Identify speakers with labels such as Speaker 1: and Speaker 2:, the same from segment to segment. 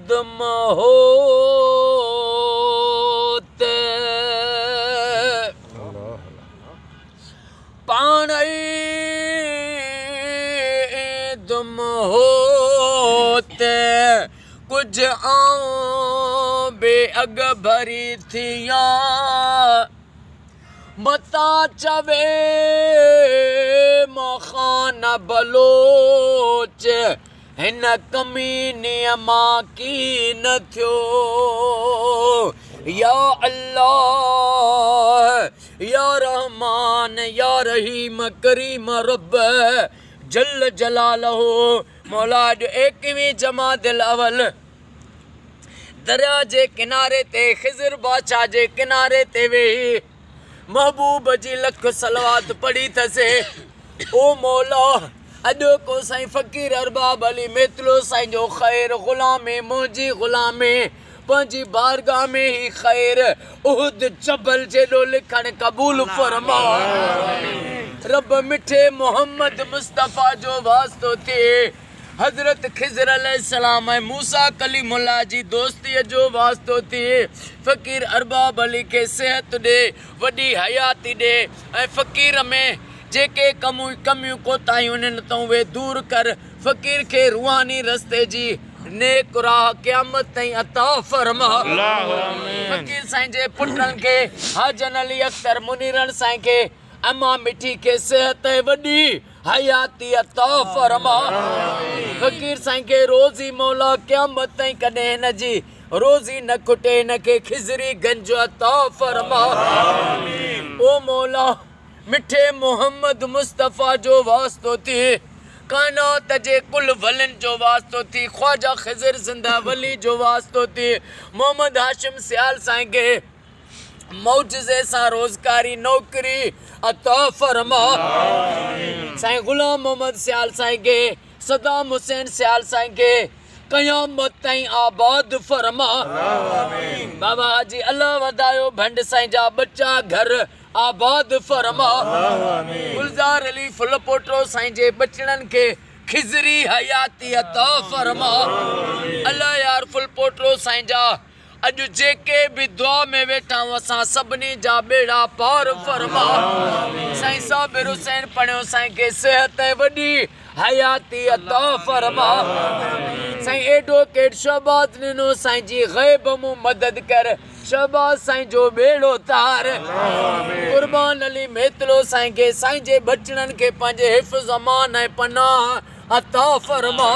Speaker 1: दुम होते पानी दुम होते कुछ आऊं बे अग भरी थिया बता चवे मखाना बलोच हिन कमीनीअ मां की न थियो या अल्लाह या रहमान या रहीम करीम रब जल जलालहू मौला जो 21वीं जमातिल अवल दरिया जे किनारे ते खिज़र बादशाह जे किनारे ते वेही महबूब जी लख सलवात पढ़ी थसे ओ मौला अॼु को साईं फ़कीर अरबाब अली मेतलो साईं जो ख़ैर ग़ुलामे मुंहिंजी ग़ुलामे पंहिंजी बारगाह में ही ख़ैर उहद जबल जेॾो लिखण क़बूल फरमा रब मिठे मोहम्मद मुस्तफ़ा जो वास्तो थिए हज़रत खिज़र अलैहिस्सलाम ऐं मूसा कलीमुल्लाह जी दोस्तीअ जो वास्तो थिए फ़कीर अरबाब अली खे सिहत ॾे वॾी हयाती ॾे ऐं फ़कीर में जेके कमियूं कोताहियूं आहिनि तूं उहे दूर कर फ़कीर खे रूहानी रस्ते जी नेक राह क़यामत ताईं अता फरमा फ़कीर साईं जे पुटनि खे हाजन अली अख्तर मुनीरन साईं खे अमा मिठी खे सिहत ऐं वॾी हयाती अता फरमा फ़कीर साईं खे रोज़ी मौला क़यामत ताईं कॾहिं हिन जी रोज़ी न खुटे हिन खे खिज़री गंज अता फरमा ओ मौला मिठे मोहम्मद मुस्तफ़ा जो वास्तो थिए कायनात जे कुल वलिन जो वास्तो थी ख्वाजा खिज़र ज़िंदा वली जो वास्तो थी मोहम्मद हाशिम सियाल साईं खे मौजज़े सां रोज़गारी नौकरी अता फरमा साईं ग़ुलाम मोहम्मद सियाल साईं खे सदाम हुसैन सियाल साईं खे क़यामत ताईं आबाद फरमा बाबा हाजी अल्लाह वधायो भंड साईं जा बच्चा घर आबाद फरमा गुलज़ार अली फुलपोटो साईं जे बचड़नि खे खिज़री हयाती अता फरमा अल्लाह यार फुलपोटो साईं जा अॼु जेके बि दुआ में वेठा आहियूं असां सभिनी जा बेड़ा पार फरमा साईं साबिर हुसैन पढ़ियो साईं खे सिहत ऐं वॾी हयाती अता फरमा साईं एडवोकेट शहबाज ॾिनो साईं जी ग़ैब मूं मदद कर शहबाज साईं जो बेड़ो तार कुर्बान अली मेतलो साईं खे साईं जे बचड़नि खे पंहिंजे हिफ़्ज़ अमान ऐं पनाह अता फरमा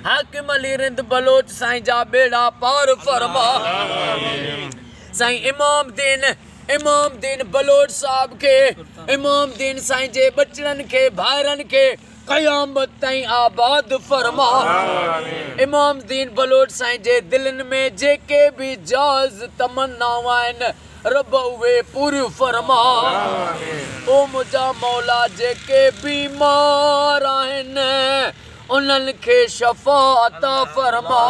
Speaker 1: हाकिम अली रिंद बलोच साईं जा बेड़ा पार फरमा साईं इमाम दीन बलोच साहब खे इमाम दीन साईं जे बचड़नि खे भाइरनि खे क़यामत ताईं आबाद फरमा इमाम दीन बलोच साईं जे दिलनि में जेके बि जाइज़ तमन्नाऊं आहिनि रब उहे पूरियूं फरमा ओ मुंहिंजा मौला जेके बीमार आहिनि उन्हनि खे शफ़ा अता फरमा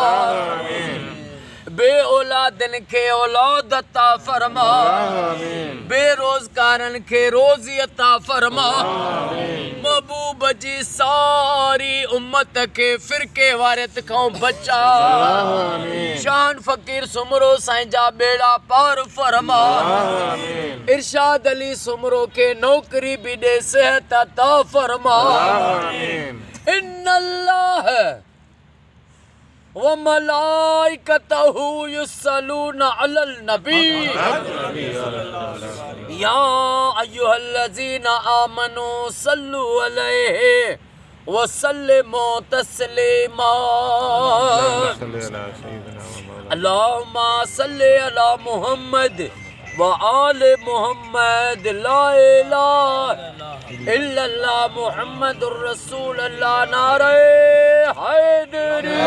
Speaker 1: बे औलादनि खे औलाद अता फरमा बेरोज़गारनि खे रोज़ी अता फरमा महबूब जी सारी उम्मत खे फ़िरके वारियत खां बचा शान फ़कीर सुमरो साईं जा बेड़ा पार फरमा इरशाद अली सुमरो खे नौकरी बि ॾे सिहत अता फरमा इन्नल्लाह व मलाइकतहू युसल्लूना अलल नबी या अय्युहल्लज़ीना आमनू सल्लु अलैहि व सल्लिमू तस्लीमा अल्लाहुम्मा सल्लि अला मुहम्मद व आले मुहम्मद ला इलाहा इल्लल्लाह मुहम्मदुर रसूलुल्लाह नारे हैदरी